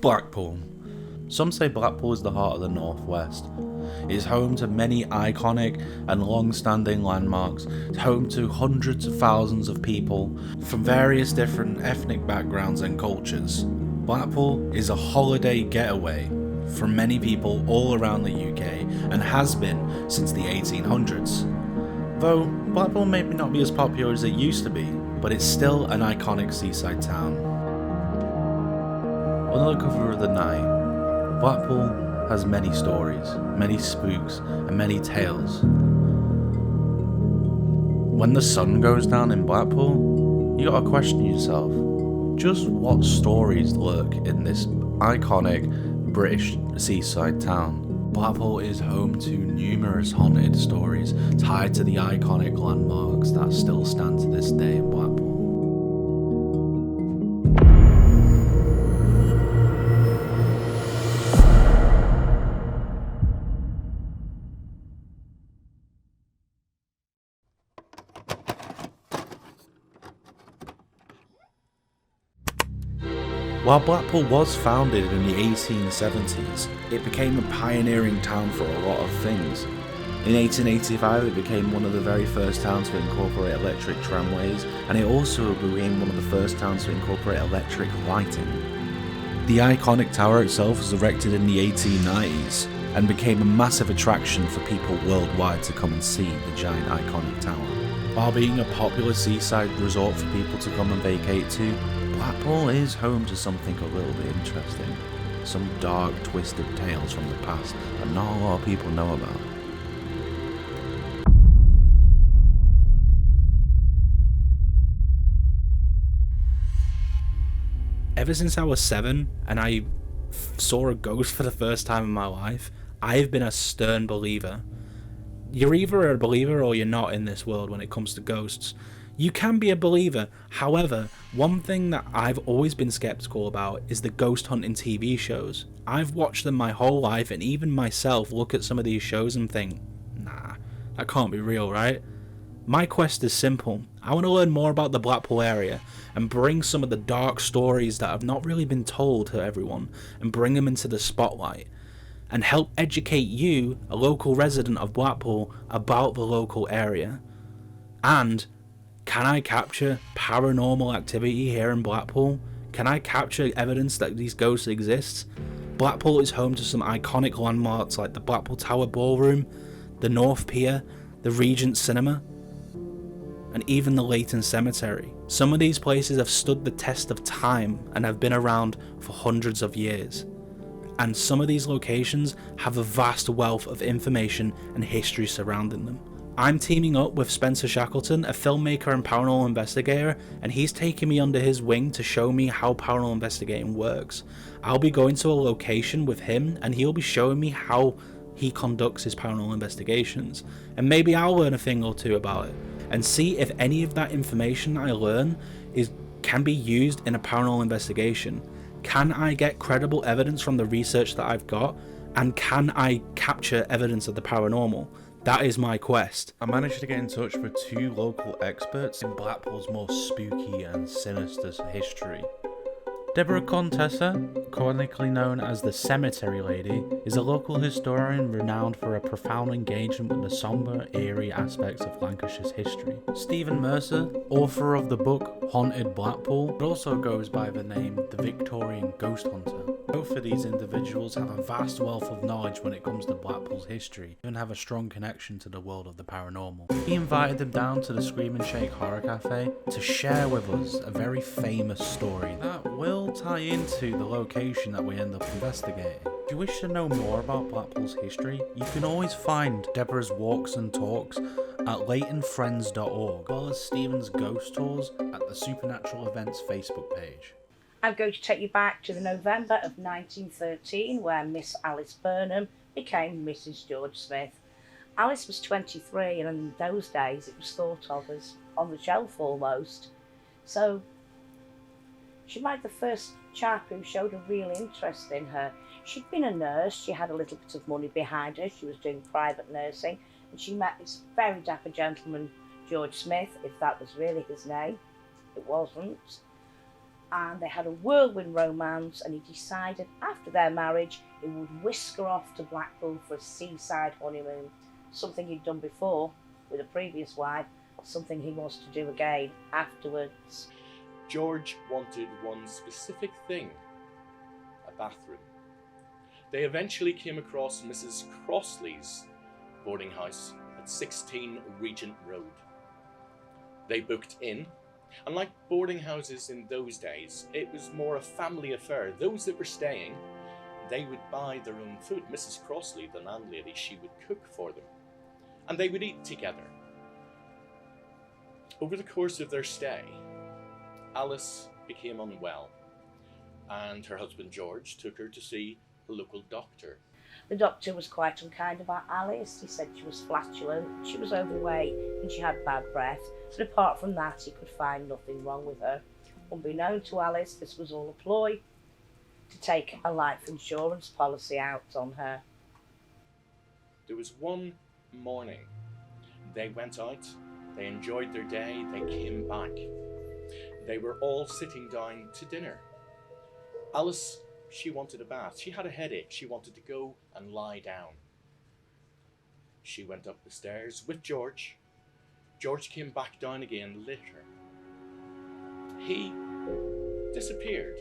Blackpool. Some say Blackpool is the heart of the Northwest. It is home to many iconic and long-standing landmarks. It's home to hundreds of thousands of people from various different ethnic backgrounds and cultures. Blackpool is a holiday getaway for many people all around the UK and has been since the 1800s. Though Blackpool may not be as popular as it used to be, but it's still an iconic seaside town. Under the cover of the night, Blackpool has many stories, many spooks, and many tales. When the sun goes down in Blackpool, you gotta question yourself, just what stories lurk in this iconic British seaside town? Blackpool is home to numerous haunted stories tied to the iconic landmarks that still stand to this day in Blackpool. While Blackpool was founded in the 1870s, it became a pioneering town for a lot of things. In 1885 it became one of the very first towns to incorporate electric tramways, and it also became one of the first towns to incorporate electric lighting. The iconic tower itself was erected in the 1890s and became a massive attraction for people worldwide to come and see the giant iconic tower. While being a popular seaside resort for people to come and vacate to, Blackpool is home to something a little bit interesting. Some dark, twisted tales from the past that not a lot of people know about. Ever since I was 7 and I saw a ghost for the first time in my life, I've been a stern believer. You're either a believer or you're not in this world when it comes to ghosts. You can be a believer. However, one thing that I've always been skeptical about is the ghost hunting TV shows. I've watched them my whole life, and even myself look at some of these shows and think, nah, that can't be real, right? My quest is simple. I want to learn more about the Blackpool area and bring some of the dark stories that have not really been told to everyone and bring them into the spotlight and help educate you, a local resident of Blackpool, about the local area. And can I capture paranormal activity here in Blackpool? Can I capture evidence that these ghosts exist? Blackpool is home to some iconic landmarks like the Blackpool Tower Ballroom, the North Pier, the Regent Cinema, and even the Leighton Cemetery. Some of these places have stood the test of time and have been around for hundreds of years. And some of these locations have a vast wealth of information and history surrounding them. I'm teaming up with Spencer Shackleton, a filmmaker and paranormal investigator, and he's taking me under his wing to show me how paranormal investigating works. I'll be going to a location with him and he'll be showing me how he conducts his paranormal investigations, and maybe I'll learn a thing or two about it and see if any of that information I learn can be used in a paranormal investigation. Can I get credible evidence from the research that I've got, and can I capture evidence of the paranormal? That is my quest. I managed to get in touch with 2 local experts in Blackpool's more spooky and sinister history. Deborah Contessa, chronically known as the Cemetery Lady, is a local historian renowned for a profound engagement with the somber, eerie aspects of Lancashire's history. Stephen Mercer, author of the book Haunted Blackpool, but also goes by the name The Victorian Ghost Hunter. Both of these individuals have a vast wealth of knowledge when it comes to Blackpool's history, and have a strong connection to the world of the paranormal. He invited them down to the Scream and Shake Horror Cafe to share with us a very famous story that will tie into the location that we end up investigating. If you wish to know more about Blackpool's history, you can always find Deborah's walks and talks at leightonfriends.org, as well as Stephen's ghost tours at the Supernatural Events Facebook page. I'm going to take you back to the November of 1913, where Miss Alice Burnham became Mrs. George Smith. Alice was 23, and in those days it was thought of as on the shelf almost. So she married the first chap who showed a real interest in her. She'd been a nurse, she had a little bit of money behind her, she was doing private nursing, and she met this very dapper gentleman, George Smith, if that was really his name. It wasn't. and they had a whirlwind romance, and he decided after their marriage he would whisk her off to Blackpool for a seaside honeymoon, something he'd done before with a previous wife, something he was to do again afterwards. George wanted one specific thing: a bathroom. They eventually came across Mrs. Crossley's boarding house at 16 Regent Road. They booked in, and like boarding houses in those days, it was more a family affair. Those that were staying, they would buy their own food. Mrs. Crossley, the landlady, she would cook for them, and they would eat together. Over the course of their stay, Alice became unwell, and her husband George took her to see a local doctor. The doctor was quite unkind about Alice. He said she was flatulent, she was overweight, and she had bad breath. But apart from that, he could find nothing wrong with her. Unbeknown to Alice, this was all a ploy to take a life insurance policy out on her. There was one morning, they went out, they enjoyed their day, they came back. They were all sitting down to dinner. Alice, she wanted a bath. She had a headache. She wanted to go and lie down. She went up the stairs with George. George came back down again later. He disappeared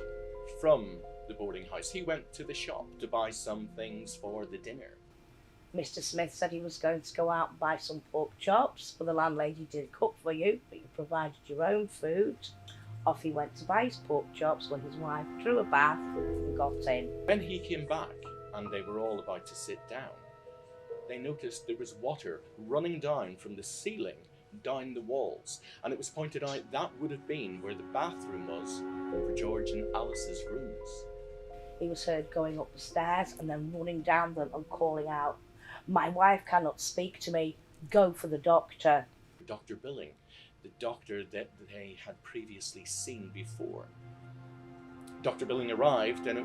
from the boarding house. He went to the shop to buy some things for the dinner. Mr. Smith said he was going to go out and buy some pork chops, but the landlady didn't cook for you, but you provided your own food. Off he went to buy his pork chops when his wife drew a bath and got in. When he came back and they were all about to sit down, they noticed there was water running down from the ceiling down the walls, and it was pointed out that would have been where the bathroom was for George and Alice's rooms. He was heard going up the stairs and then running down them and calling out, "My wife cannot speak to me, go for the doctor." Dr. Billing, the doctor that they had previously seen before. Dr. Billing arrived and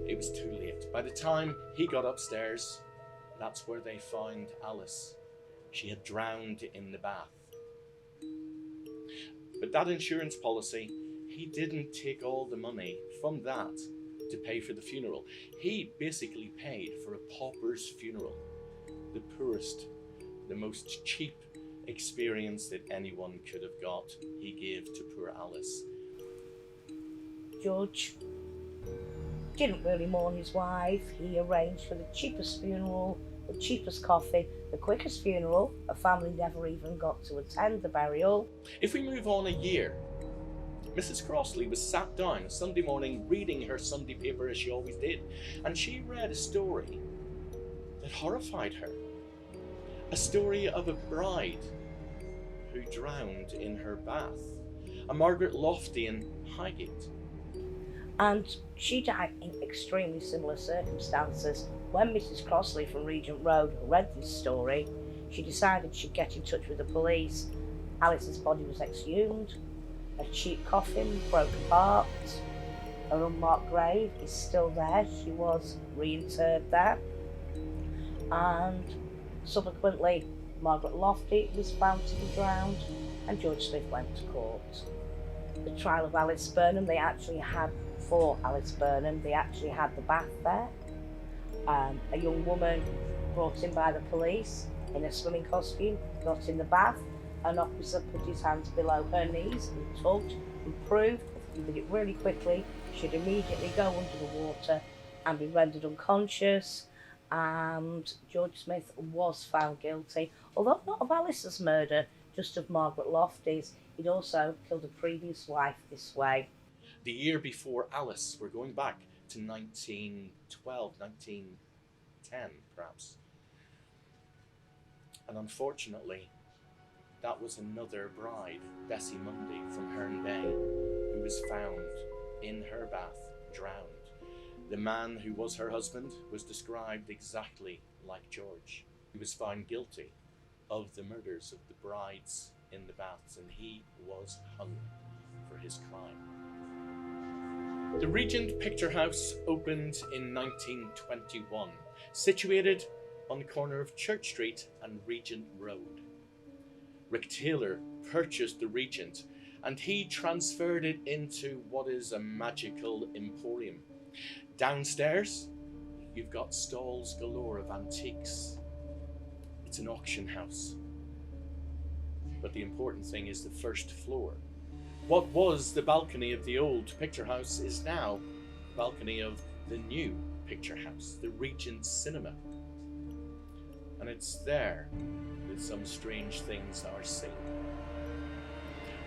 it was too late. By the time he got upstairs, that's where they found Alice. She had drowned in the bath. But that insurance policy, he didn't take all the money from that to pay for the funeral. He basically paid for a pauper's funeral, the poorest, the most cheap experience that anyone could have got. He gave to poor Alice. George didn't really mourn his wife. He arranged for the cheapest funeral, the cheapest coffin, the quickest funeral. A family never even got to attend the burial. If we move on a year, Mrs. Crossley was sat down a Sunday morning reading her Sunday paper as she always did, and she read a story that horrified her. A story of a bride who drowned in her bath, a Margaret Lofty in Highgate. And she died in extremely similar circumstances. When Mrs. Crossley from Regent Road read this story, she decided she'd get in touch with the police. Alice's body was exhumed, a cheap coffin broke apart, her unmarked grave is still there. She was reinterred there. And subsequently, Margaret Lofty was found to be drowned, and George Smith went to court. The trial of Alice Burnham, they actually had the bath there. A young woman brought in by the police in a swimming costume got in the bath. An officer put his hands below her knees and tugged and proved, if he did it really quickly, she'd immediately go under the water and be rendered unconscious. And George Smith was found guilty, although not of Alice's murder, just of Margaret Lofty's. He'd also killed a previous wife this way. The year before Alice, we're going back to 1912, 1910 perhaps. And unfortunately, that was another bride, Bessie Mundy from Herne Bay, who was found in her bath, drowned. The man who was her husband was described exactly like George. He was found guilty of the murders of the brides in the baths, and he was hung for his crime. The Regent Picture House opened in 1921, situated on the corner of Church Street and Regent Road. Rick Taylor purchased the Regent and he transferred it into what is a magical emporium. Downstairs, you've got stalls galore of antiques. It's an auction house. But the important thing is the first floor. What was the balcony of the old picture house is now the balcony of the new picture house, the Regent Cinema. And it's there that some strange things are seen.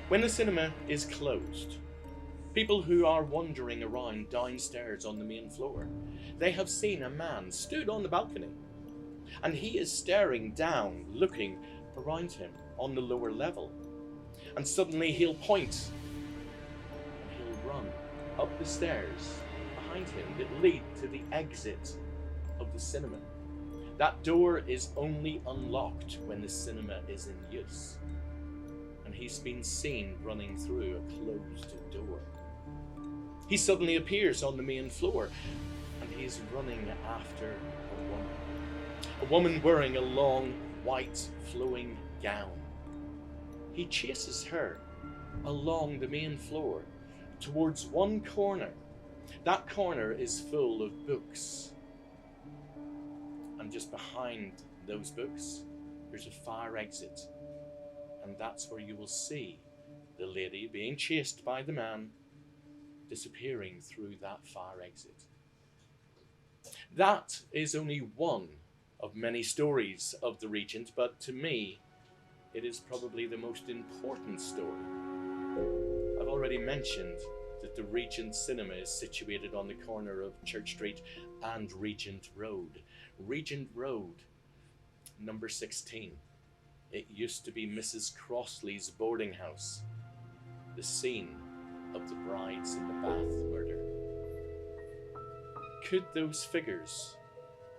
When the cinema is closed, people who are wandering around downstairs on the main floor, they have seen a man stood on the balcony, and he is staring down, looking around him on the lower level. And suddenly he'll point, and he'll run up the stairs behind him that lead to the exit of the cinema. That door is only unlocked when the cinema is in use. And he's been seen running through a closed door. He suddenly appears on the main floor, and he's running after a woman. A woman wearing a long, white, flowing gown. He chases her along the main floor towards one corner. That corner is full of books. And just behind those books, there's a fire exit. And that's where you will see the lady being chased by the man, disappearing through that fire exit. That is only one of many stories of the Regent, but to me, it is probably the most important story. I've already mentioned that the Regent Cinema is situated on the corner of Church Street and Regent Road. Regent Road, number 16. It used to be Mrs. Crossley's boarding house, the scene of the Brides in the Bath murder. Could those figures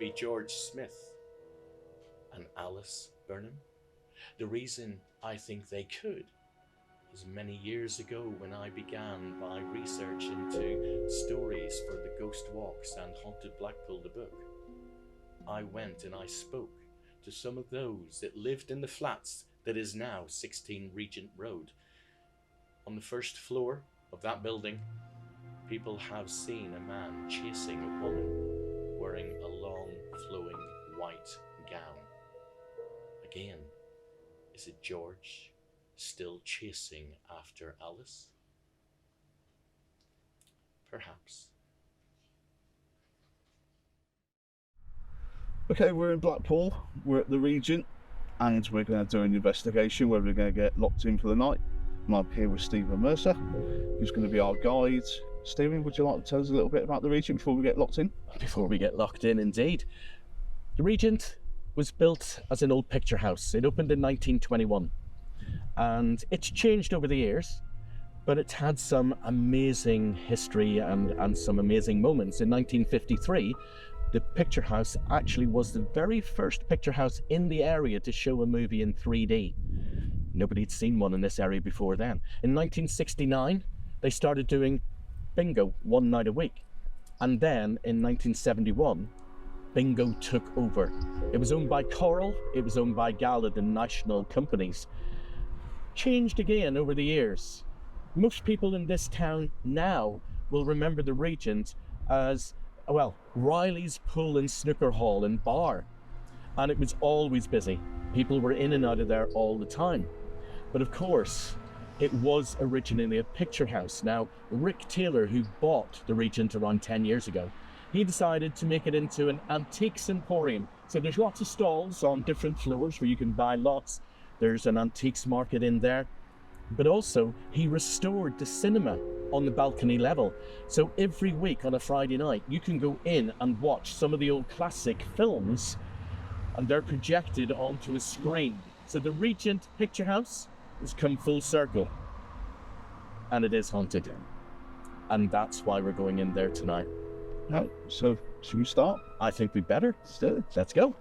be George Smith and Alice Burnham? The reason I think they could is many years ago when I began my research into stories for the Ghost Walks and Haunted Blackpool the book, I went and I spoke to some of those that lived in the flats that is now 16 Regent Road. On the first floor of that building, people have seen a man chasing a woman wearing a long flowing white gown. Again, is it George still chasing after Alice? Perhaps. Okay, we're in Blackpool, we're at the Regent, and we're going to do an investigation where we're going to get locked in for the night. And I'm here with Stephen Mercer, who's going to be our guide. Stephen, would you like to tell us a little bit about the Regent before we get locked in? Before we get locked in, indeed. The Regent was built as an old picture house. It opened in 1921, and it's changed over the years, but it's had some amazing history and some amazing moments. In 1953, the picture house actually was the very first picture house in the area to show a movie in 3D. Nobody had seen one in this area before then. In 1969, they started doing bingo one night a week. And then in 1971, bingo took over. It was owned by Coral, it was owned by Gallard and national companies. Changed again over the years. Most people in this town now will remember the Regent as, well, Riley's Pool and Snooker Hall and Bar. And it was always busy. People were in and out of there all the time. But of course, it was originally a picture house. Now, Rick Taylor, who bought the Regent around 10 years ago, he decided to make it into an antiques emporium. So there's lots of stalls on different floors where you can buy lots. There's an antiques market in there. But also, he restored the cinema on the balcony level. So every week on a Friday night, you can go in and watch some of the old classic films, and they're projected onto a screen. So the Regent Picture House has come full circle, and it is haunted. And that's why we're going in there tonight. Right, so should we start? I think we better. Let's go.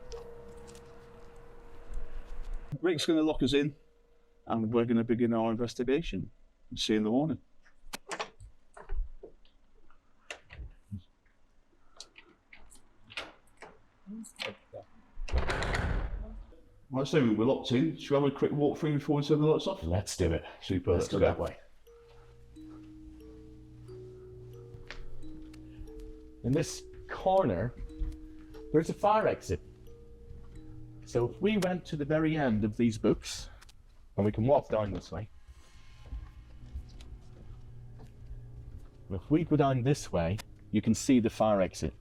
Rick's going to lock us in, and we're going to begin our investigation. See you in the morning. Right, so we're locked in. Shall we have a quick walk through before we turn the lights off? Let's do it. Super. Let's go that way. in this corner, there's a fire exit. So if we went to the very end of these books, and we can walk down this way. If we go down this way, you can see the fire exit.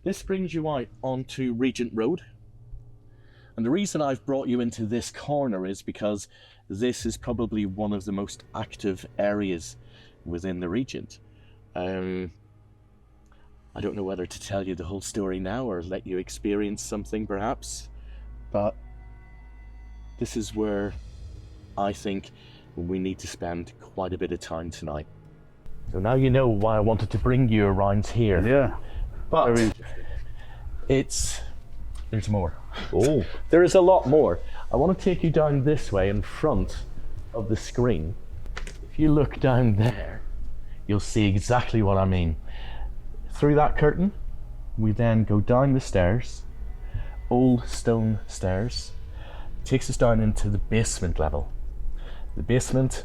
This brings you out onto Regent Road. And the reason I've brought you into this corner is because this is probably one of the most active areas within the Regent. I don't know whether to tell you the whole story now or let you experience something perhaps, but this is where I think we need to spend quite a bit of time tonight. So now you know why I wanted to bring you around here. Yeah. But Very there's more. Oh, there is a lot more. I want to take you down this way in front of the screen. If you look down there, you'll see exactly what I mean. Through that curtain, we then go down the stairs, old stone stairs, takes us down into the basement level. The basement,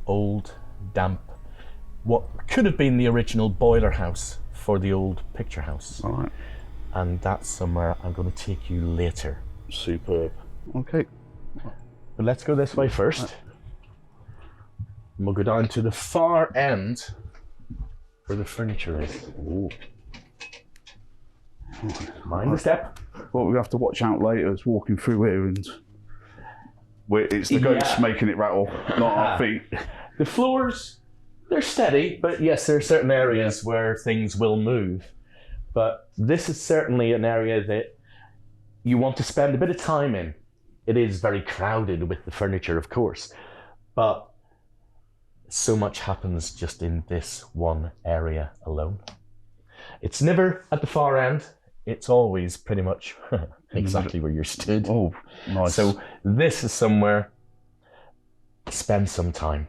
old, damp, what could have been the original boiler house for the old picture house. All right. And that's somewhere I'm going to take you later. Superb. Okay. But let's go this way first. And we'll go down to the far end where the furniture is. Ooh. Mind the step. What we have to watch out later is walking through here and it's the ghosts making it rattle, not our feet. The floors, they're steady, but yes, there are certain areas where things will move. But this is certainly an area that you want to spend a bit of time in. It is very crowded with the furniture, of course, but so much happens just in this one area alone. It's never at the far end. It's always pretty much exactly where you're stood. Oh, nice. So this is somewhere, spend some time.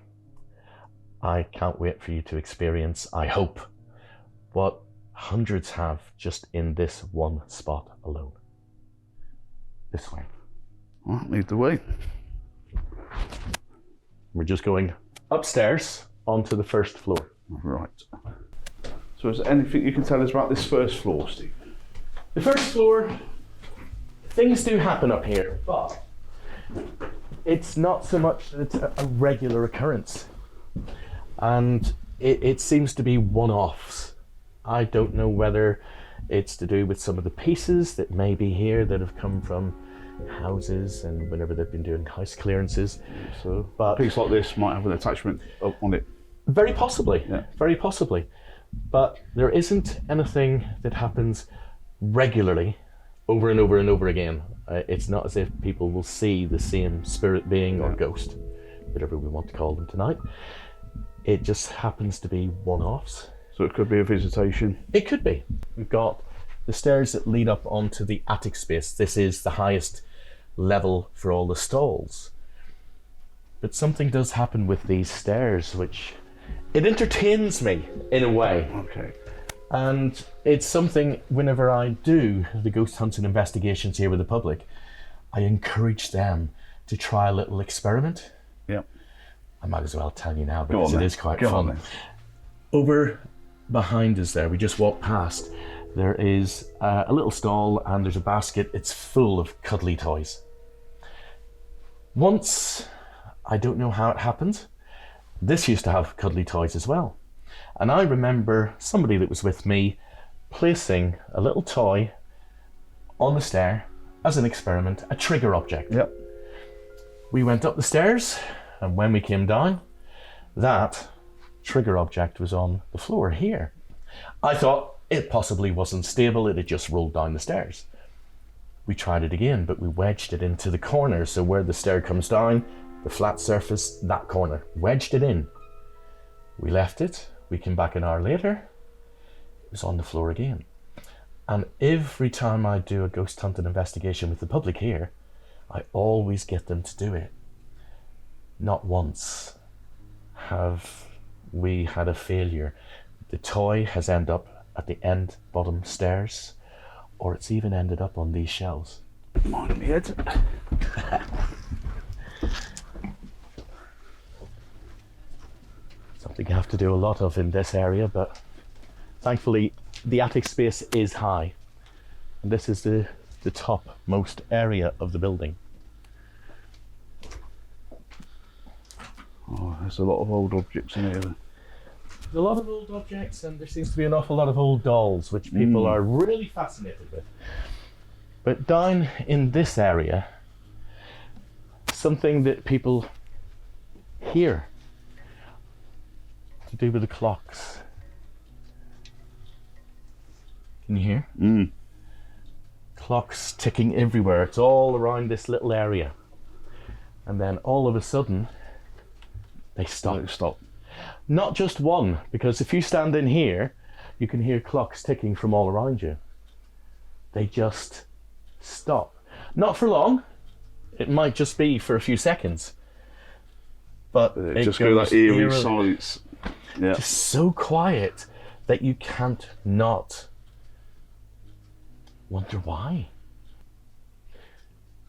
I can't wait for you to experience, I hope, what hundreds have just in this one spot alone. This way. Well, lead the way. We're just going upstairs onto the first floor. Right. So is there anything you can tell us about this first floor, Steve? The first floor, things do happen up here, but it's not so much that it's a regular occurrence. And it seems to be one-offs. I don't know whether it's to do with some of the pieces that may be here that have come from houses and whenever they've been doing house clearances. So But a piece like this might have an attachment up on it. very possibly, Yeah. very possibly. But there isn't anything that happens regularly over and over and over again. It's not as if people will see the same spirit being or ghost, whatever we want to call them tonight. It just happens to be one-offs. So it could be a visitation. It could be. We've got the stairs that lead up onto the attic space. This is the highest level for all the stalls. But something does happen with these stairs, which it entertains me in a way. Okay. And it's something, whenever I do the ghost hunts and investigations here with the public, I encourage them to try a little experiment. Yeah. I might as well tell you now Go because on it then. is quite Go on fun. then. Over behind us there, we just walked past, there is a little stall and there's a basket. It's full of cuddly toys. Once, I don't know how it happened, this used to have cuddly toys as well. And I remember somebody that was with me placing a little toy on the stair as an experiment, a trigger object. Yep. We went up the stairs, and when we came down, that trigger object was on the floor here. I thought it possibly wasn't stable, it had just rolled down the stairs. We tried it again, but we wedged it into the corner, so where the stair comes down, the flat surface, that corner, wedged it in. We left it, we came back an hour later, it was on the floor again. And every time I do a ghost hunting investigation with the public here, I always get them to do it. Not once have we had a failure. The toy has ended up at the end bottom stairs, or it's even ended up on these shelves. Mind me head. Something you have to do a lot of in this area, but thankfully the attic space is high. And this is the topmost area of the building. Oh, there's a lot of old objects in here. There's a lot of old objects, and there seems to be an awful lot of old dolls, which people are really fascinated with. But down in this area, something that people hear to do with the clocks. Can you hear? Clocks ticking everywhere. It's all around this little area. And then all of a sudden, they stop. Not just one, because if you stand in here, you can hear clocks ticking from all around you. They just stop. Not for long. It might just be for a few seconds. But it just go that eerie silence. Yeah. Just so quiet that you can't not wonder why.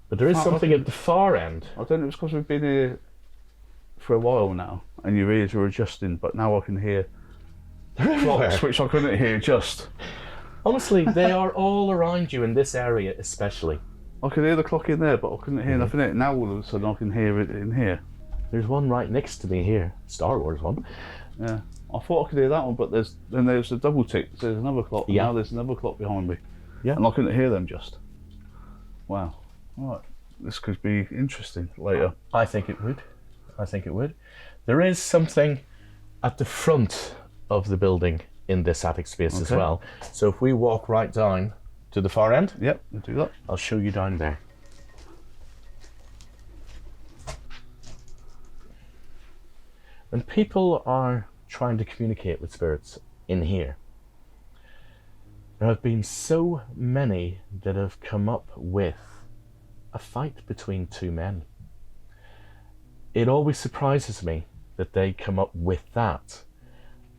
But there is something at the far end. I don't know, it's because we've been here for a while now and your ears are adjusting, but now I can hear clocks which I couldn't hear just. Honestly, they are all around you in this area especially. I could hear the clock in there, but I couldn't hear nothing in it. Now all of a sudden I can hear it in here. There's one right next to me here, Star Wars one. Yeah, I thought I could hear that one, but there's a double tick. There's another clock, and now there's another clock behind me. Yeah. And I couldn't hear them just. Wow. Right. This could be interesting later. I think it would. There is something at the front of the building in this attic space as well. So if we walk right down to the far end, Yep, we'll do that. I'll show you down there. When people are trying to communicate with spirits in here, there have been so many that have come up with a fight between two men. It always surprises me that they come up with that,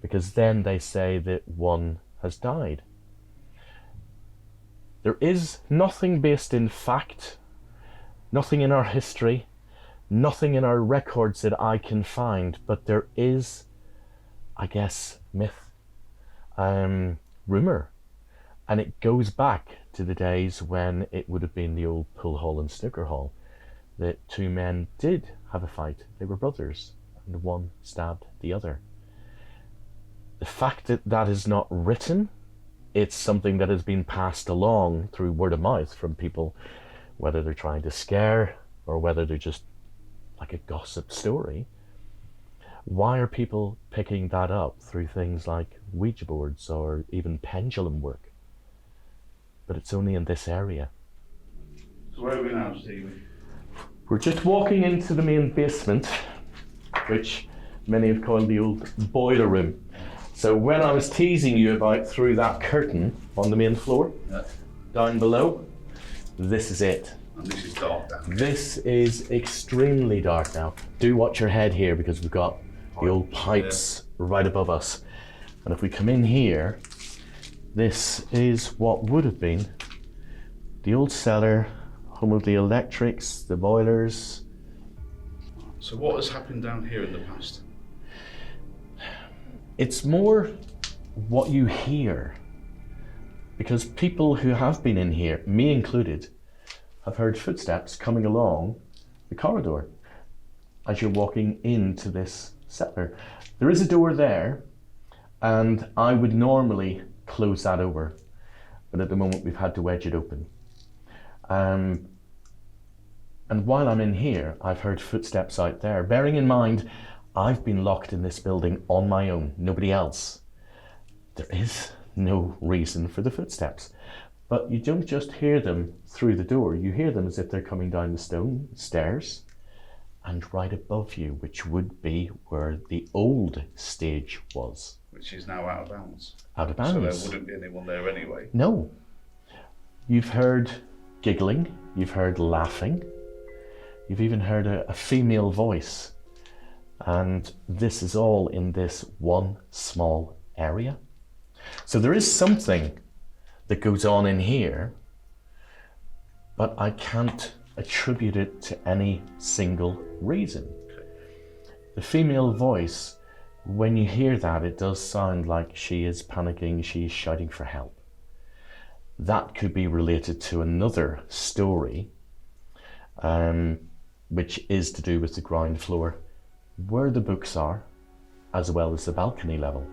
because then they say that one has died. There is nothing based in fact, nothing in our history, nothing in our records that I can find, but there is, I guess, myth, rumour, and it goes back to the days when it would have been the old pool hall and snooker hall, that two men did have a fight. They were brothers, and one stabbed the other. The fact that that is not written, it's something that has been passed along through word of mouth from people, whether they're trying to scare or whether they're just like a gossip story. Why are people picking that up through things like Ouija boards or even pendulum work? But it's only in this area. So where are we now, Stevie? We're just walking into the main basement, which many have called the old boiler room. So when I was teasing you about through that curtain on the main floor, down below, this is it. And this is dark down here. This is extremely dark now. Do watch your head here, because we've got the old pipes right above us. And if we come in here, this is what would have been the old cellar, home of the electrics, the boilers. So what has happened down here in the past? It's more what you hear, because people who have been in here, me included, have heard footsteps coming along the corridor as you're walking into this cellar. There is a door there, and I would normally close that over, but at the moment we've had to wedge it open. And while I'm in here, I've heard footsteps out there, bearing in mind I've been locked in this building on my own, nobody else. There is no reason for the footsteps, but you don't just hear them through the door, you hear them as if they're coming down the stone stairs and right above you, which would be where the old stage was. Which is now out of bounds. Out of bounds. So there wouldn't be anyone there anyway. No. You've heard giggling, you've heard laughing, you've even heard a female voice. And this is all in this one small area. So there is something that goes on in here, but I can't attribute it to any single reason. The female voice when you hear that, it does sound like she is panicking, she's shouting for help. That could be related to another story, which is to do with the ground floor, where the books are, as well as the balcony level.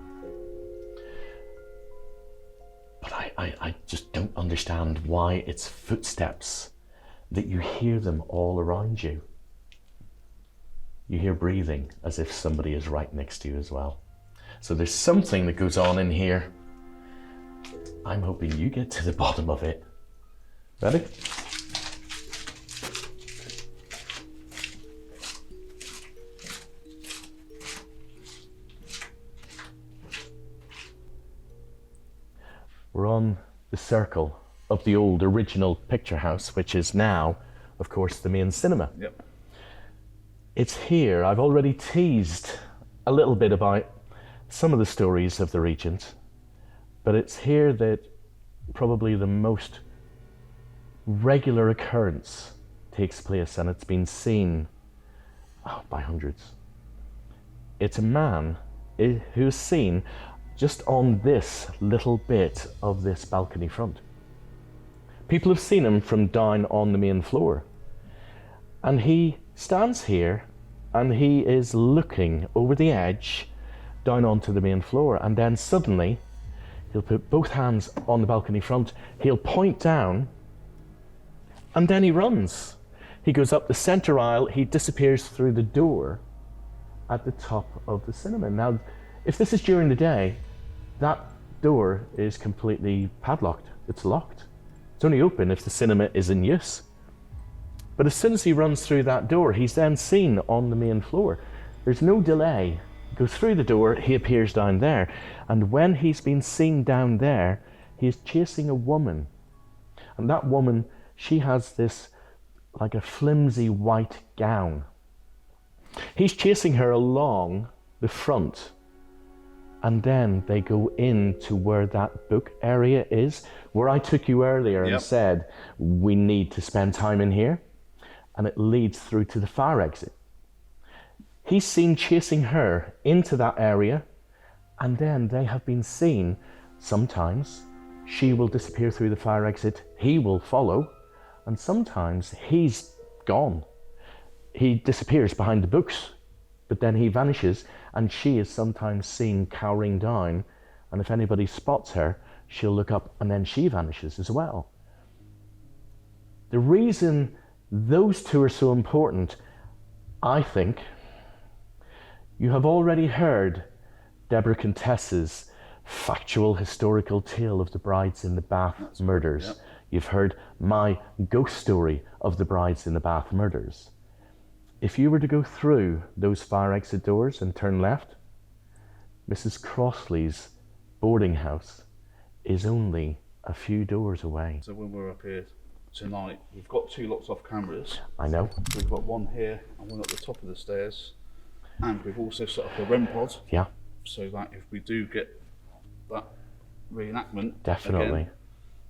But I just don't understand why it's footsteps, that you hear them all around you. You hear breathing as if somebody is right next to you as well. So there's something that goes on in here. I'm hoping you get to the bottom of it. Ready? We're on the circle of the old original picture house, which is now, of course, the main cinema. Yep. It's here. I've already teased a little bit about some of the stories of the Regent, but it's here that probably the most regular occurrence takes place, and it's been seen by hundreds. It's a man who's seen just on this little bit of this balcony front. People have seen him from down on the main floor, and he stands here and he is looking over the edge down onto the main floor, and then suddenly he'll put both hands on the balcony front, he'll point down, and then he runs. He goes up the centre aisle, he disappears through the door at the top of the cinema. Now, if this is during the day, that door is completely padlocked, it's locked. It's only open if the cinema is in use. But as soon as he runs through that door, he's then seen on the main floor. There's no delay. He goes through the door, he appears down there. And when he's been seen down there, he's chasing a woman. And that woman, she has this, like a flimsy white gown. He's chasing her along the front. And then they go into where that book area is, where I took you earlier and said, we need to spend time in here. And it leads through to the fire exit. He's seen chasing her into that area, and then they have been seen, sometimes she will disappear through the fire exit, he will follow, and sometimes he's gone. He disappears behind the books, but then he vanishes, and she is sometimes seen cowering down, and if anybody spots her, she'll look up and then she vanishes as well. The reason those two are so important, I think, you have already heard Deborah Contessa's factual historical tale of the Brides in the Bath murders. Yep. You've heard my ghost story of the Brides in the Bath murders. If you were to go through those fire exit doors and turn left, Mrs. Crossley's boarding house is only a few doors away. So when we're up here tonight, we've got two locked off cameras. I know. We've got one here and one at the top of the stairs. And we've also set up a REM pod. Yeah. So that if we do get that reenactment, definitely, again,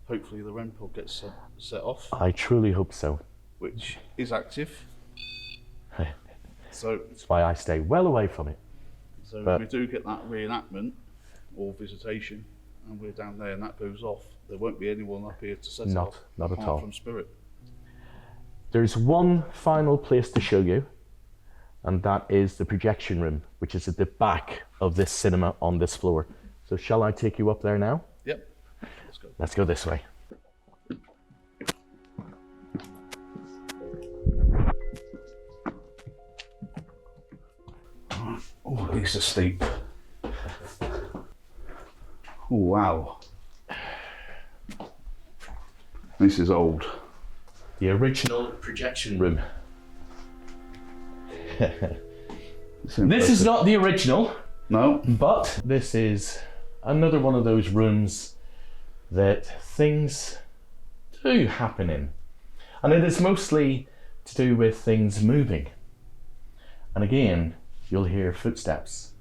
hopefully the REM pod gets set off. I truly hope so. Which is active. So that's why I stay well away from it. So if we do get that reenactment or visitation, and we're down there and that goes off, there won't be anyone up here to set it off. Not at all. From spirit. There's one final place to show you, and that is the projection room, which is at the back of this cinema on this floor. So shall I take you up there now? Yep. Let's go. Let's go this way. Oh, it's a steep. Oh, wow. This is old. The original projection room. This is not the original. No. But this is another one of those rooms that things do happen in. And it is mostly to do with things moving. And again, you'll hear footsteps,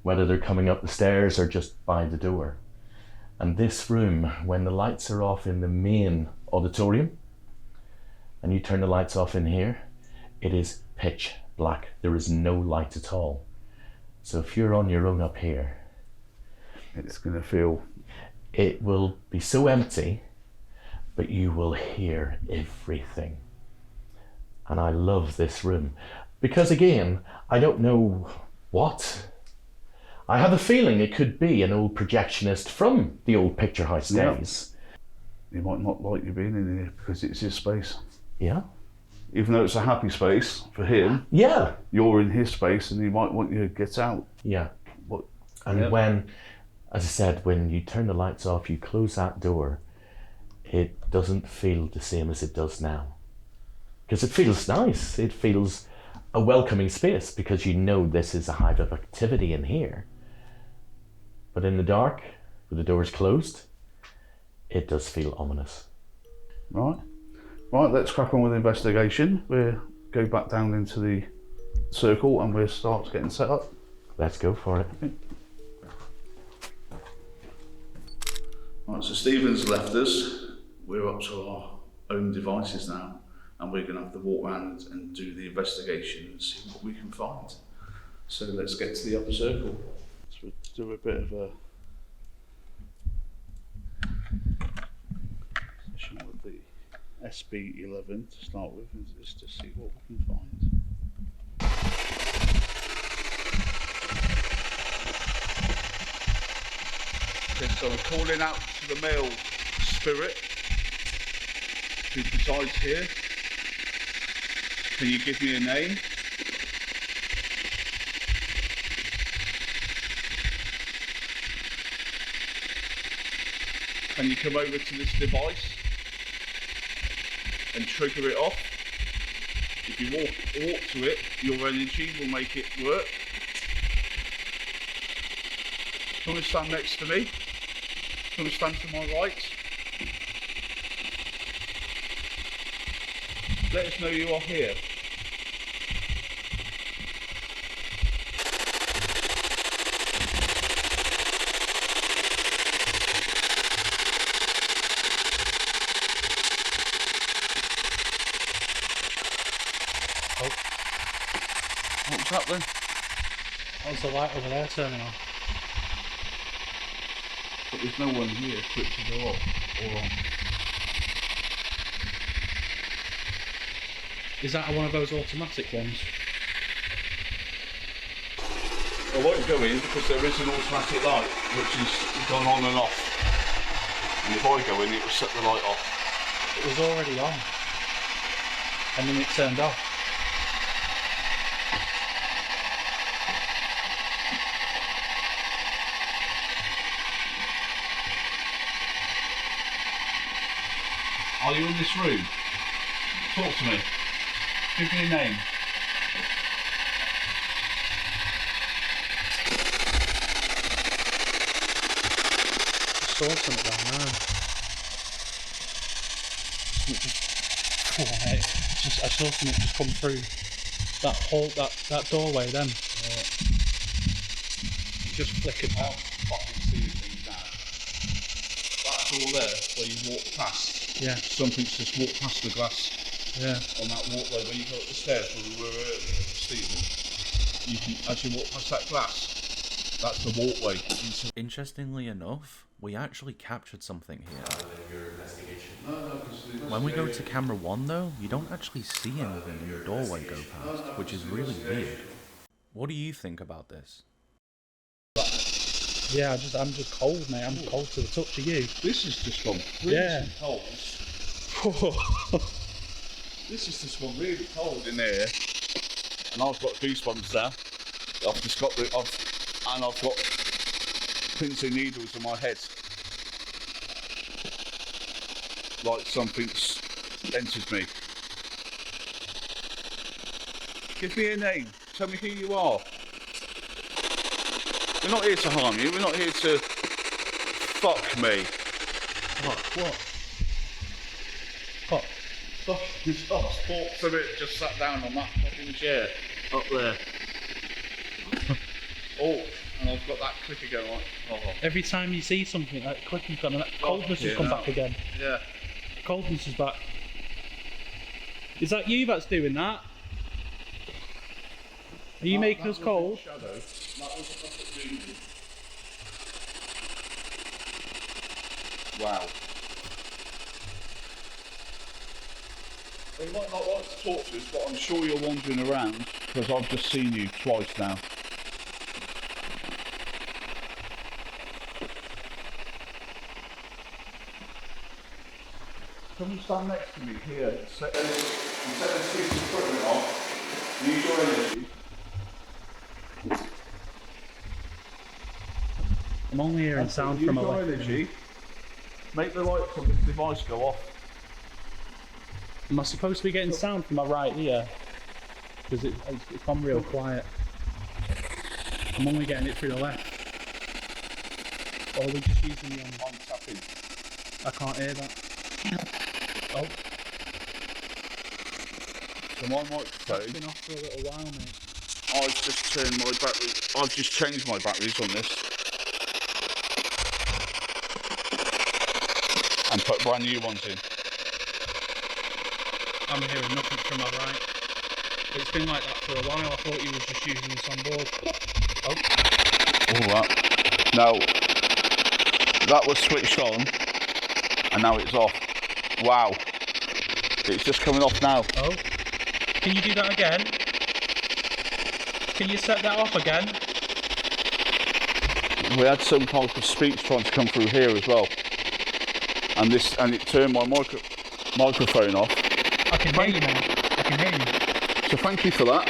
whether they're coming up the stairs or just by the door. And this room, when the lights are off in the main auditorium, and you turn the lights off in here, it is pitch black. There is no light at all. So if you're on your own up here, It's going to feel... it will be so empty, but you will hear everything. And I love this room because, again, I don't know what. I have a feeling it could be an old projectionist from the old picture house days. He might not like you being in here because it's his space. Yeah. Even though it's a happy space for him, Yeah. you're in his space and he might want you to get out. Yeah. What? And Yeah. when, as I said, when you turn the lights off, you close that door, it doesn't feel the same as it does now. Because it feels nice. It feels a welcoming space because you know this is a hive of activity in here. But in the dark, with the doors closed, it does feel ominous. Right, let's crack on with the investigation. We'll go back down into the circle and we'll start getting set up. Let's go for it. Right, so Stephen's left us. We're up to our own devices now, and we're going to have to walk around and do the investigation and see what we can find. So let's get to the upper circle. So we'll do a bit of a session with the SB11 to start with, and just to see what we can find. Okay, so we're calling out to the male spirit who presides here. Can you give me a name? Can you come over to this device and trigger it off? If you walk to it, your energy will make it work. Come and stand next to me. Come and stand to my right. Let us know you are here. Oh. What's that then? How's the light over there turning on? But there's no one here for it to go off or on. Is that one of those automatic ones? I won't go in because there is an automatic light which is gone on and off. And if I go in, it will set the light off. It was already on. And then it turned off. Are you in this room? Talk to me. Give me a name. I saw something down there. Alright, I saw something just come through that hole, that doorway then. It just flickered. I can't fucking see anything now. That's all there where you walk past. Yeah. Something's just walked past the glass. Yeah. On that walkway when you go up the stairs where we were earlier, Stephen, you can, as you walk past that glass, that's the walkway into... Interestingly enough, we actually captured something here. When we go to camera 1 though, you don't actually see anything in the doorway go past, which is really weird. What do you think about this? Yeah, I'm just cold, mate. I'm cold to the touch of you. This has just gone freezing cold. This has just gone really cold in there, and I've got goosebumps now. I've just got and I've got pins and needles in my head, like something's entered me. Give me a name. Tell me who you are. We're not here to harm you. We're not here to fuck me. What? Stop for it. Just sat down on that fucking chair up there. Oh, and I've got that clicker going on. Oh. Every time you see something, that clicking's gone and that coldness has come back again. Yeah. Coldness is back. Is that you that's doing that? Are you making us cold? Wow. You might not like to talk to us, but I'm sure you're wandering around because I've just seen you twice now. Come and stand next to me here. Set this piece of equipment off. Use your energy. I'm only hearing sound from Use your energy. Make the lights on this device go off. Am I supposed to be getting sound from my right ear? Because it's gone real quiet. I'm only getting it through the left. Or are we just using the on tapping? I can't hear that. Oh. So my microphone. It's been off for a little while, mate. I've just turned my battery. I've just changed my batteries on this and put brand new ones in. I'm hearing nothing from my right. It's been like that for a while. I thought you was just using this on board. Oh. All right. Now that was switched on, and now it's off. Wow. It's just coming off now. Oh. Can you do that again? Can you set that off again? We had some type of speech trying to come through here as well, and it turned my microphone off. I can hear you now. I can hear you. So thank you for that.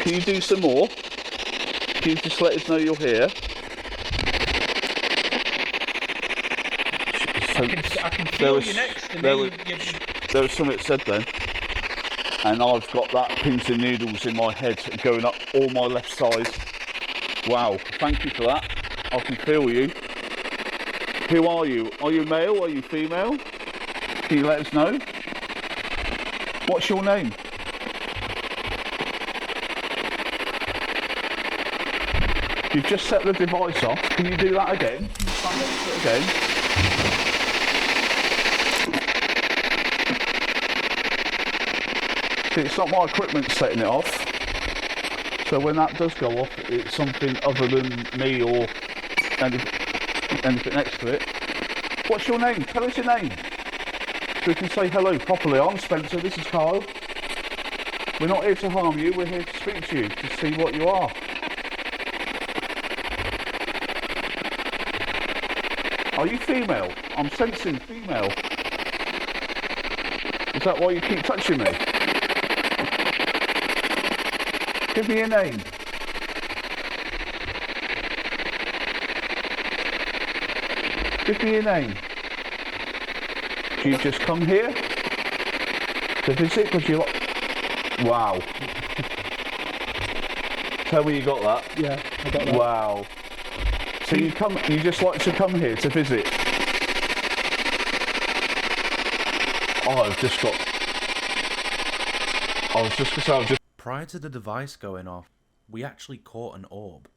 Can you do some more? Can you just let us know you're here? I can feel you next to me. There was something said then, and I've got that pins and needles in my head going up all my left side. Wow, thank you for that. I can feel you. Who are you? Are you male? Are you female? Can you let us know? What's your name? You've just set the device off. Can you do that again? Can you stand next to it again? See, it's not my equipment setting it off. So when that does go off, it's something other than me or anything next to it. What's your name? Tell us your name. So we can say hello properly. I'm Spencer, this is Kyle. We're not here to harm you, we're here to speak to you, to see what you are. Are you female? I'm sensing female. Is that why you keep touching me? Give me a name. Give me a name. Do you just come here to visit because you like... Wow. Tell me you got that. Yeah, I got that. Wow. So you just like to come here to visit? Oh, I was just going to say, I've just... Prior to the device going off, we actually caught an orb.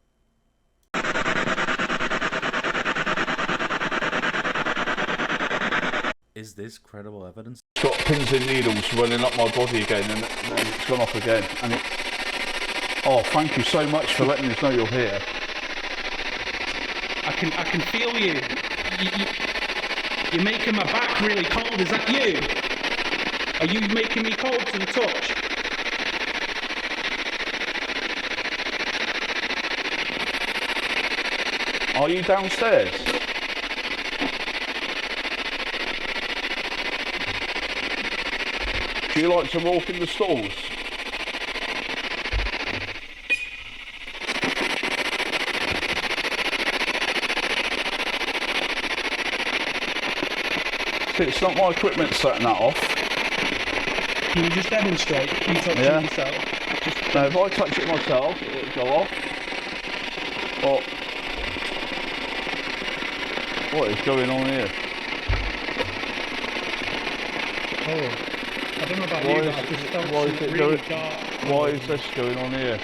Is this credible evidence? Got pins and needles running up my body again, and it's gone off again. And oh, thank you so much for letting us know you're here. I can feel you. You're making my back really cold. Is that you? Are you making me cold to the touch? Are you downstairs? Do you like to walk in the stalls? See, it's not my equipment setting that off. Can you just demonstrate? Can you touch it yourself? Now, if I touch it myself, it'll go off. Oh. What is going on here? Oh, I don't know about you, but I just felt something really dark. Why is this going on here?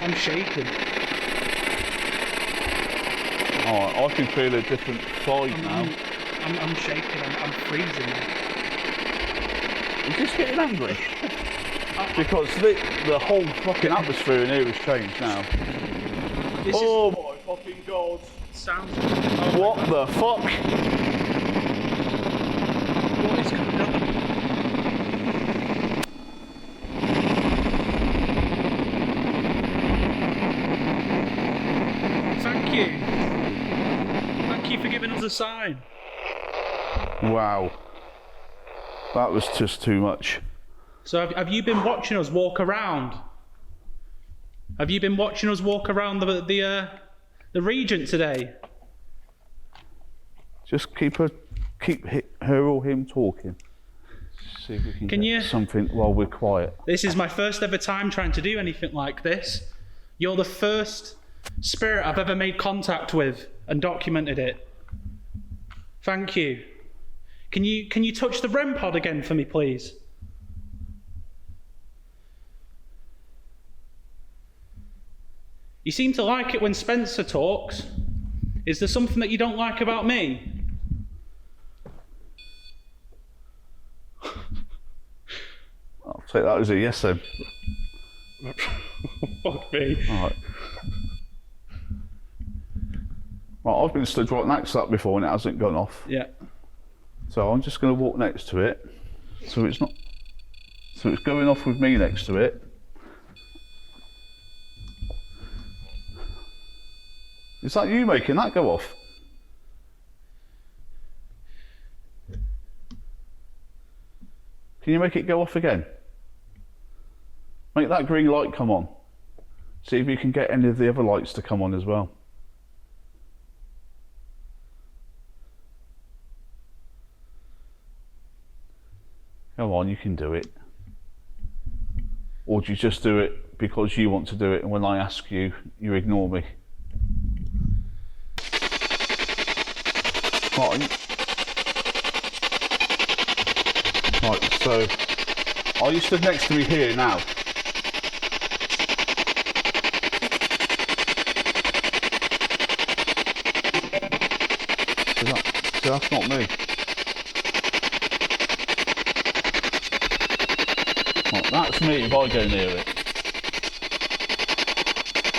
I'm shaking. Oh, I can feel a different side now. I'm shaking. I'm freezing. You're just getting angry. because the whole fucking atmosphere in here has changed now. Oh my fucking god! Sounds. What the fuck? What is going on? Thank you. Thank you for giving us a sign. Wow. That was just too much. So have you been watching us walk around? Have you been watching us walk around the Regent today? Just keep her or him talking. See if we can get something while we're quiet. This is my first ever time trying to do anything like this. You're the first spirit I've ever made contact with and documented it. Thank you. Can you touch the REM pod again for me, please? You seem to like it when Spencer talks. Is there something that you don't like about me? I'll take that as a yes then. Fuck me. Alright. Right, I've been stood right next to that before and it hasn't gone off. Yeah. So I'm just going to walk next to it. So it's going off with me next to it. Is that you making that go off? Can you make it go off again? Make that green light come on. See if you can get any of the other lights to come on as well. Come on, you can do it. Or do you just do it because you want to do it and when I ask you, you ignore me? Right, so are you stood next to me here now? So that's not me. Right, that's me if I go near it.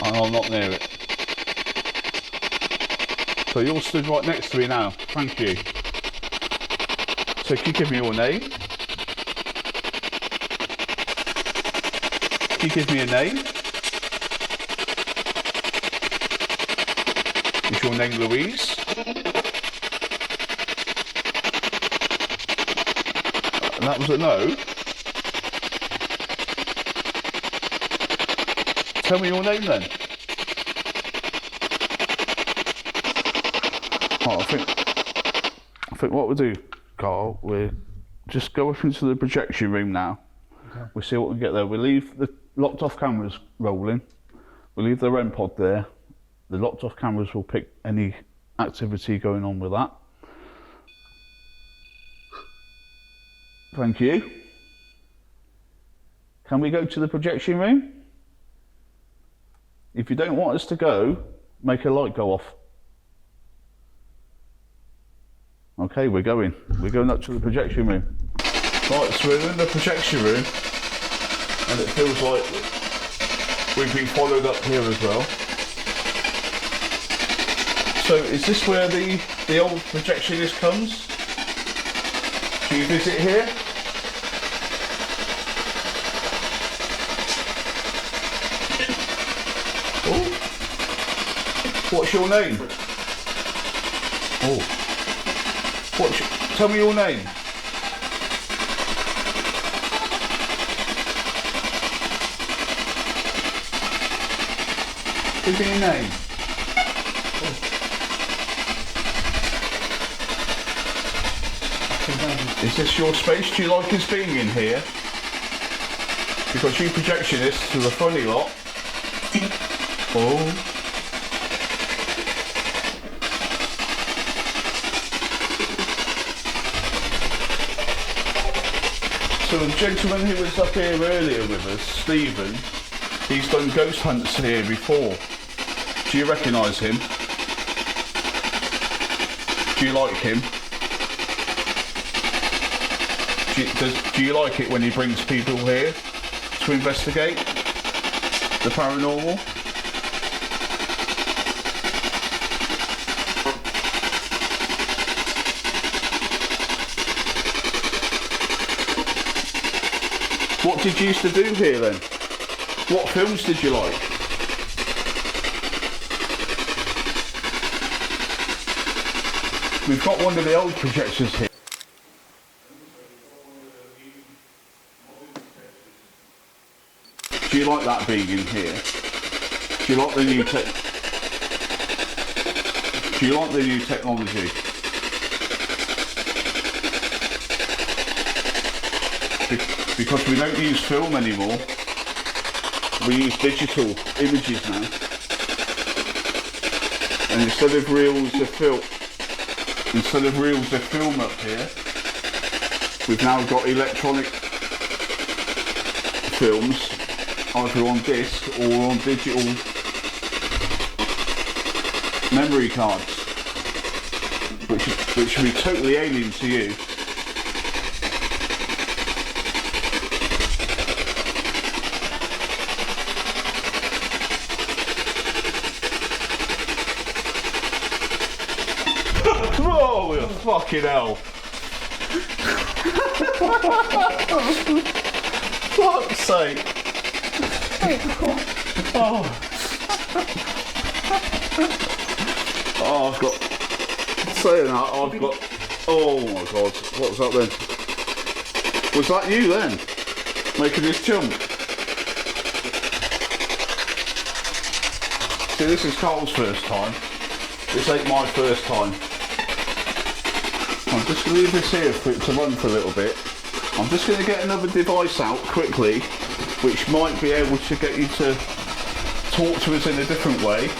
And I'm not near it. So you're stood right next to me now. Thank you. So can you give me your name? Can you give me a name? Is your name Louise? That was a no. Tell me your name then. Oh, I think what we'll do, Carl, we'll just go up into the projection room now. Okay. We'll see what we get there. We'll leave the locked off cameras rolling. We'll leave the REM pod there. The locked off cameras will pick any activity going on with that. Thank you. Can we go to the projection room? If you don't want us to go, make a light go off. Okay, we're going. We're going up to the projection room. Right, so we're in the projection room, and it feels like we've been followed up here as well. So is this where the old projectionist comes? Do you visit here? Oh. What's your name? Oh. Tell me your name. Give me your name. Oh. Is this your space? Do you like us being in here? Because you projectionists are a funny lot. Oh. So the gentleman who was up here earlier with us, Stephen, he's done ghost hunts here before. Do you recognise him? Do you like him? Do you like it when he brings people here? to investigate the paranormal. What did you used to do here then? What films did you like? We've got one of the old projectors here. Do you like that being in here? Do you like the new technology? Because we don't use film anymore. We use digital images now. And instead of reels of film up here, we've now got electronic films, either on disc or on digital memory cards, which will be totally alien to you. Oh, fucking hell. Fuck's sake. Oh, I've got, saying that, I've got, oh my god, what was that then? Was that you then? Making this jump? See, this is Carl's first time. This ain't my first time. I'm just going to leave this here for it to run for a little bit. I'm just going to get another device out quickly, which might be able to get you to talk to us in a different way.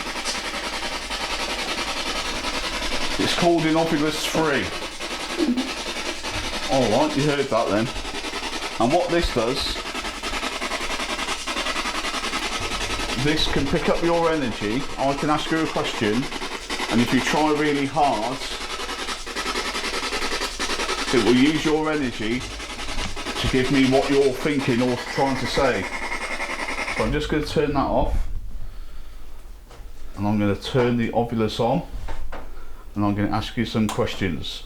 It's called Innocuous 3. Alright, you heard that then. And what this does, this can pick up your energy. I can ask you a question, and if you try really hard, it will use your energy to give me what you're thinking or trying to say. So I'm just going to turn that off, and I'm going to turn the Ovilus on, and I'm going to ask you some questions.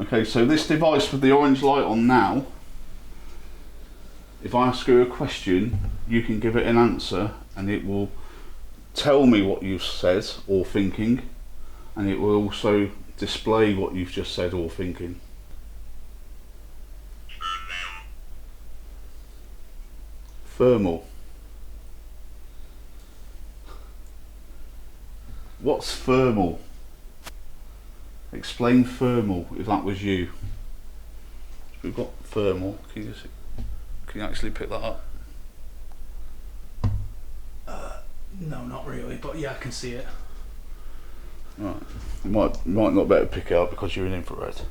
Okay, so this device with the orange light on now, if I ask you a question, you can give it an answer, and it will tell me what you've said or thinking, and it will also display what you've just said or thinking. Thermal. What's thermal? Explain thermal if that was you. We've got thermal. Can you actually pick that up? No, not really, but yeah, I can see it. Right. You might not better pick it up because you're in infrared.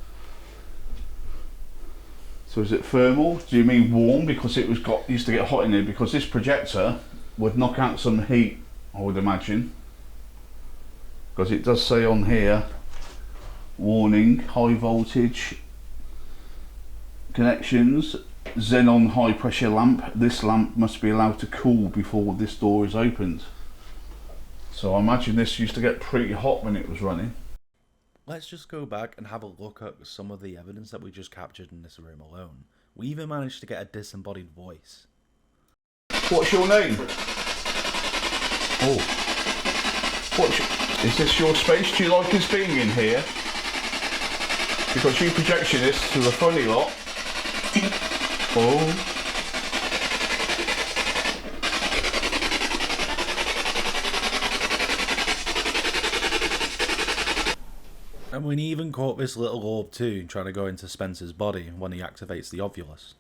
So is it thermal? Do you mean warm because it used to get hot in here? Because this projector would knock out some heat, I would imagine. Because it does say on here, warning, high voltage connections, xenon high pressure lamp. This lamp must be allowed to cool before this door is opened. So I imagine this used to get pretty hot when it was running. Let's just go back and have a look at some of the evidence that we just captured in this room alone. We even managed to get a disembodied voice. What's your name? Oh. Is this your space? Do you like us being in here? Because you projectionists are a funny lot. Oh. And we even caught this little orb too, trying to go into Spencer's body when he activates the Ovilus.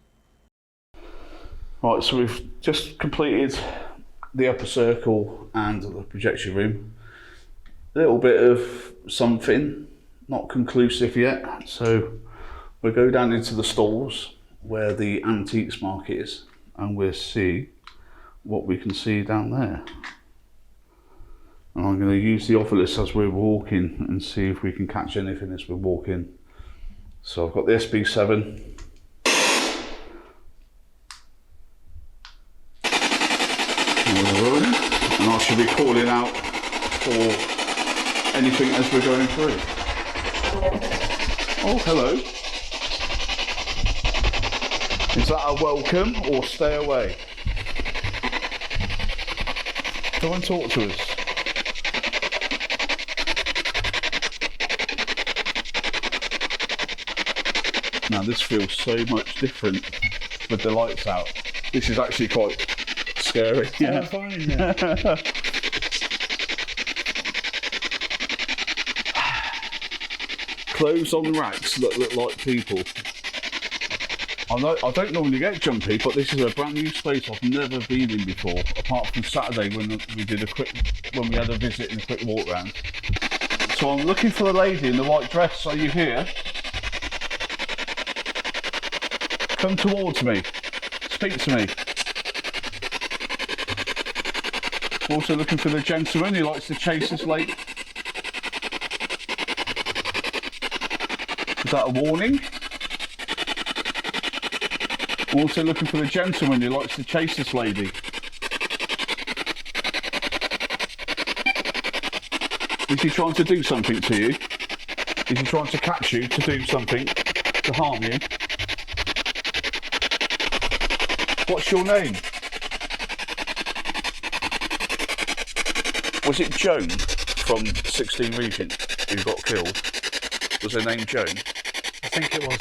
Right, so we've just completed the upper circle and the projection room. A little bit of something, not conclusive yet. So we'll go down into the stalls where the antiques market is, and we'll see what we can see down there. And I'm going to use the ovilus as we're walking and see if we can catch anything as we're walking. So I've got the SB7. And I should be calling out for anything as we're going through. Oh, hello. Is that a welcome or stay away? Come and talk to us. Now this feels so much different with the lights out. This is actually quite scary. Yeah, fine. Yeah. Clothes on racks that look like people. I don't normally get jumpy, but this is a brand new space I've never been in before, apart from Saturday when we had a visit and a quick walk round. So I'm looking for the lady in the white dress. Are you here? Come towards me. Speak to me. Also looking for the gentleman who likes to chase his lady. Is that a warning? Also looking for the gentleman who likes to chase this lady. Is he trying to do something to you? Is he trying to catch you to do something to harm you? What's your name? Was it Joan from 16 Regent who got killed? Was her name Joan? I think it was.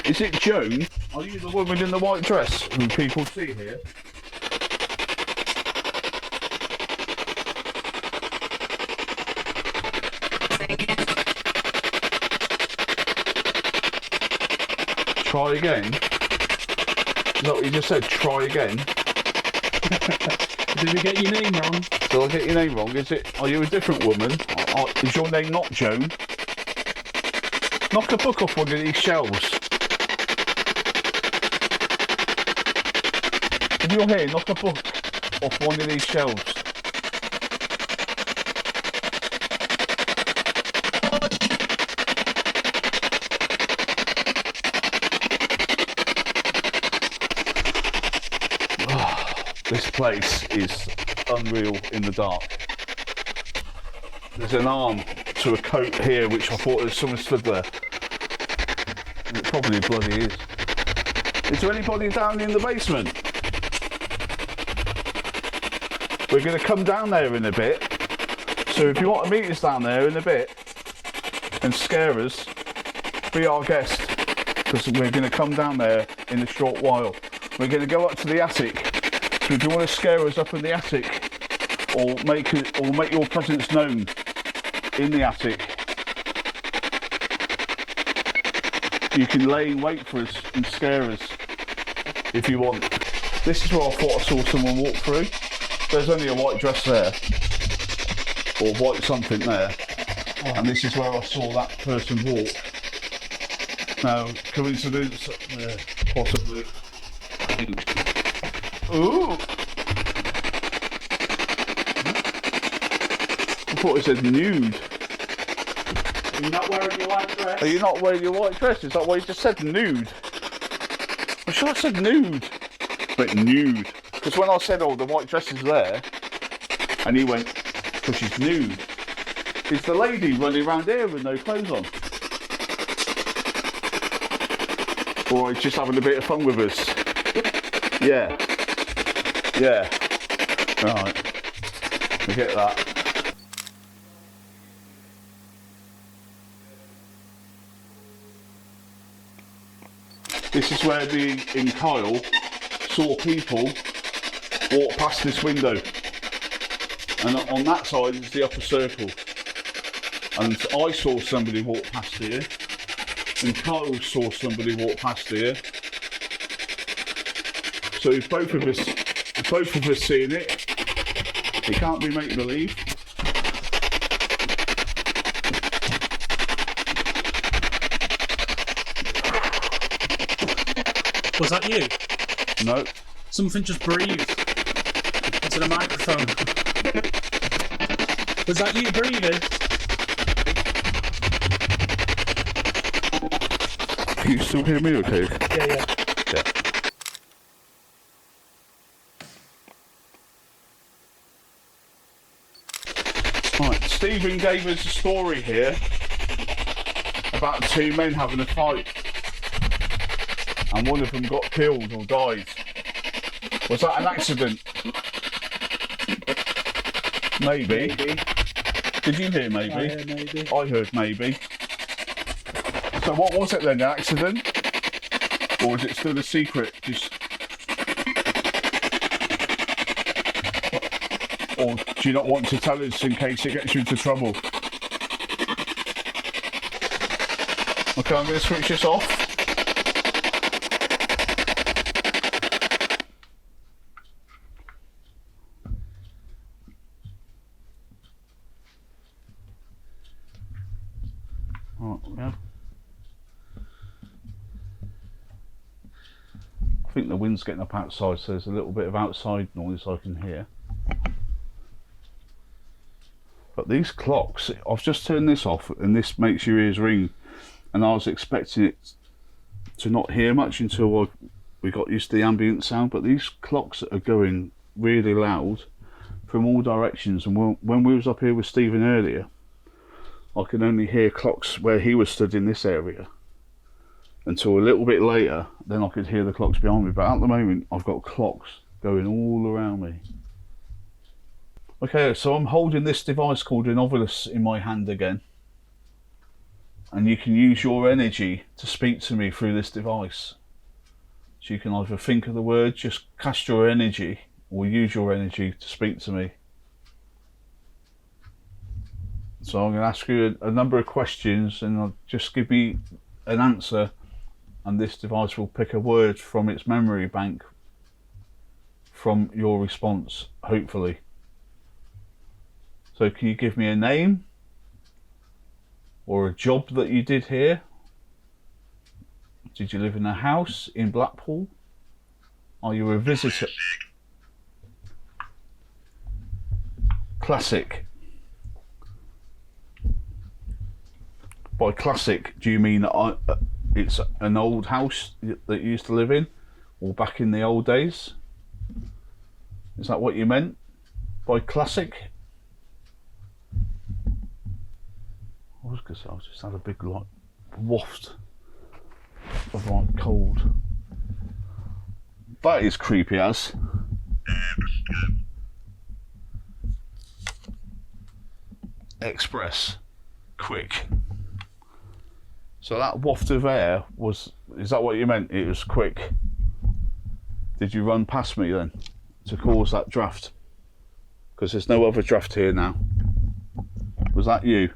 Is it Joan? Are you the woman in the white dress who people see here? Try again? Is that what you just said? Try again? Did we get your name wrong? Did I get your name wrong? Are you a different woman? Is your name not Joan? Knock a book off one of these shelves. If you're here, knock a book off one of these shelves. This place is unreal in the dark. There's an arm to a coat here which I thought someone stood there. And it probably bloody is. Is there anybody down in the basement? We're going to come down there in a bit. So if you want to meet us down there in a bit and scare us, be our guest. Because we're going to come down there in a short while. We're going to go up to the attic. So if you want to scare us up in the attic, or make your presence known in the attic, you can lay in wait for us and scare us if you want. This is where I thought I saw someone walk through. There's only a white dress there, or white something there, and this is where I saw that person walk. Now, coincidence? Possibly. Ooh! I thought it said nude. Are you not wearing your white dress? Are you not wearing your white dress? Is that why you just said nude? I'm sure I said nude. But nude. Because when I said, oh, the white dress is there, and he went, because she's nude. Is the lady running around here with no clothes on? Or he's just having a bit of fun with us? Yeah. Yeah. Right. We get that. This is where me and Kyle saw people walk past this window. And on that side is the upper circle. And I saw somebody walk past here. And Kyle saw somebody walk past here. So if both of us seeing it, it can't be make-believe. Was that you? No. Something just breathed into the microphone. Was that you breathing? Can you still hear me okay? Yeah. Yeah. Right, Stephen gave us a story here about two men having a fight, and one of them got killed or died. Was that an accident? Maybe. Did you hear maybe? I heard maybe. I heard maybe. So what was it then, an accident? Or was it still a secret? Or do you not want to tell us in case it gets you into trouble? Okay, I'm going to switch this off. Right, yeah. I think the wind's getting up outside, so there's a little bit of outside noise I can hear. But these clocks, I've just turned this off and this makes your ears ring, and I was expecting it to not hear much until we got used to the ambient sound, but these clocks are going really loud from all directions, and when we was up here with Stephen earlier, I could only hear clocks where he was stood in this area until a little bit later, then I could hear the clocks behind me, but at the moment I've got clocks going all around me. Okay, so I'm holding this device called an Ovilus in my hand again, and you can use your energy to speak to me through this device. So you can either think of the word, just cast your energy, or use your energy to speak to me. So I'm going to ask you a number of questions, and I'll just give me an answer, and this device will pick a word from its memory bank from your response, hopefully. So can you give me a name or a job that you did here? Did you live in a house in Blackpool? Are you a visitor? Classic. By classic, do you mean that it's an old house that you used to live in, or back in the old days? Is that what you meant by classic? I was going to say, I just had a big like waft of like cold. That is creepy as. Express. Quick. So that waft of air is that what you meant? It was quick. Did you run past me then to cause that draft? Because there's no other draft here now. Was that you?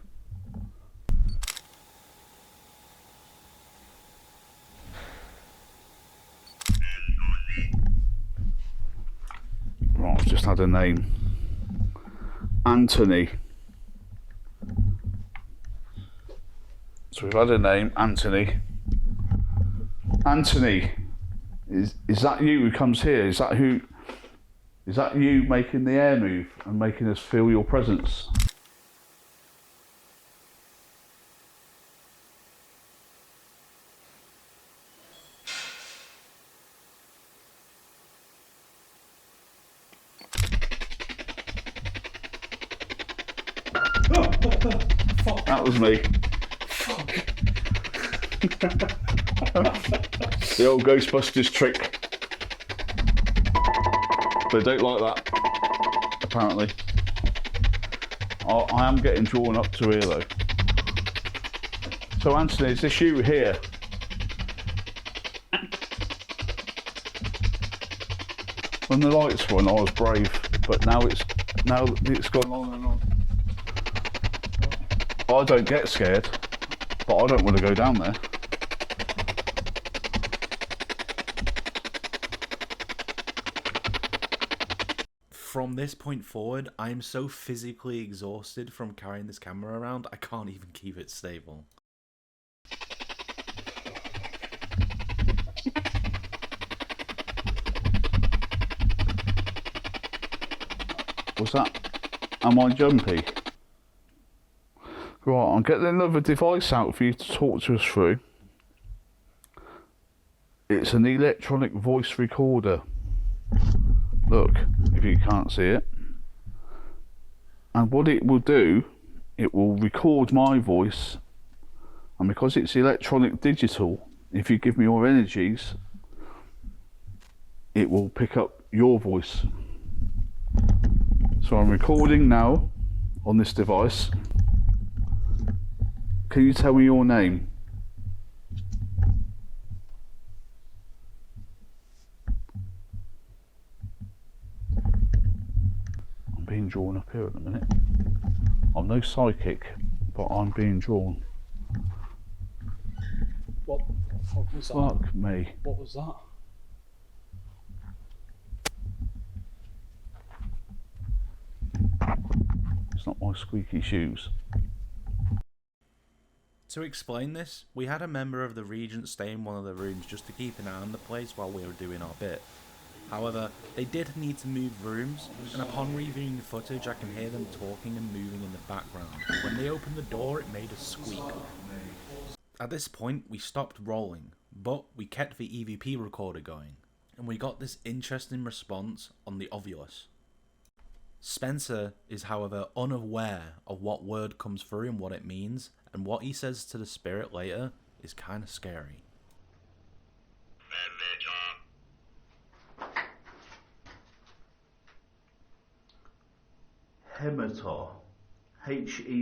Right, I've just had a name. Anthony. So we've had a name, Anthony. Anthony, is that you who comes here? Is that you making the air move and making us feel your presence? That was me. The old Ghostbusters trick. They don't like that, apparently. I am getting drawn up to here though. So Anthony, is this you here? When the lights were on, I was brave, but now it's gone on and on. I don't get scared, but I don't want to go down there. From this point forward, I'm so physically exhausted from carrying this camera around, I can't even keep it stable. Was that... Am I jumpy? Right, I'm getting another device out for you to talk to us through. It's an electronic voice recorder. Look, if you can't see it. And what it will do, it will record my voice. And because it's electronic digital, if you give me your energies, it will pick up your voice. So I'm recording now on this device. Can you tell me your name? I'm being drawn up here at the minute. I'm no psychic, but I'm being drawn. What was that? Fuck me. What was that? It's not my squeaky shoes. To explain this, we had a member of the Regent stay in one of the rooms just to keep an eye on the place while we were doing our bit. However, they did need to move rooms, and upon reviewing the footage I can hear them talking and moving in the background. When they opened the door, it made a squeak. At this point, we stopped rolling, but we kept the EVP recorder going, and we got this interesting response on the ovulus. Spencer is, however, unaware of what word comes through and what it means, and what he says to the spirit later is kind of scary. Hematar. Hemataus.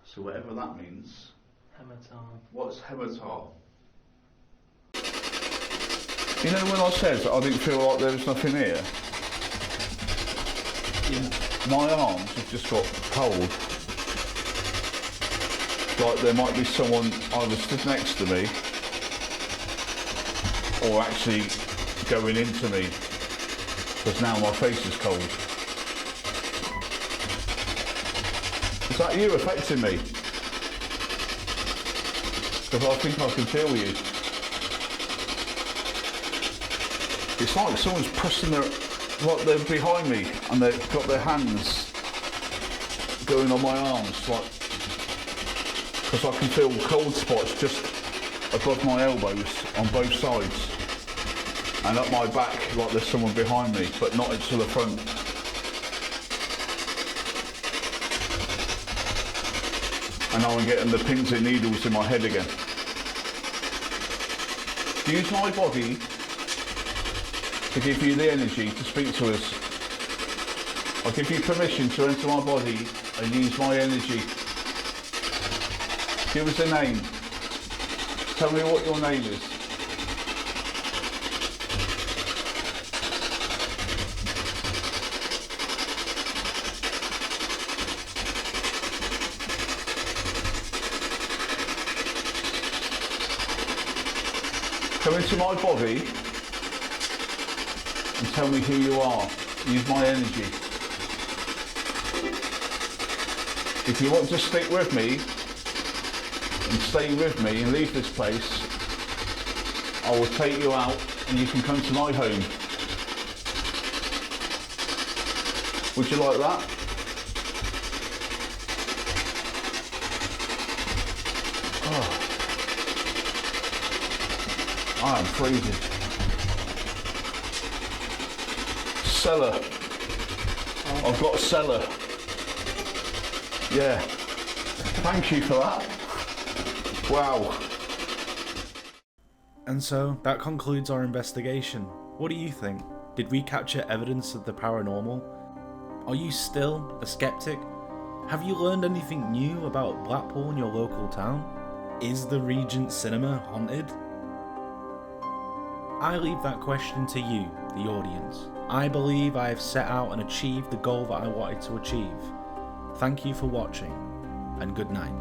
So whatever that means. Hematar. What's hematar? You know when I said I didn't feel like there was nothing here? Yeah. My arms have just got cold. Like there might be someone either stood next to me or actually going into me, because now my face is cold. Is that you affecting me? Because I think I can feel you. It's like someone's pressing their, like they're behind me and they've got their hands going on my arms, like, because I can feel cold spots just above my elbows on both sides and up my back, like there's someone behind me, but not into the front. And now I'm getting the pins and needles in my head again. Use my body to give you the energy to speak to us. I give you permission to enter my body and use my energy. Give us a name. Tell me what your name is. Come into my body and tell me who you are. Use my energy. If you want to stick with me and stay with me and leave this place, I will take you out and you can come to my home. Would you like that? Oh. I am freezing. Cellar. I've got a cellar. Yeah. Thank you for that. Wow. And so, that concludes our investigation. What do you think? Did we capture evidence of the paranormal? Are you still a skeptic? Have you learned anything new about Blackpool and your local town? Is the Regent Cinema haunted? I leave that question to you, the audience. I believe I have set out and achieved the goal that I wanted to achieve. Thank you for watching, and good night.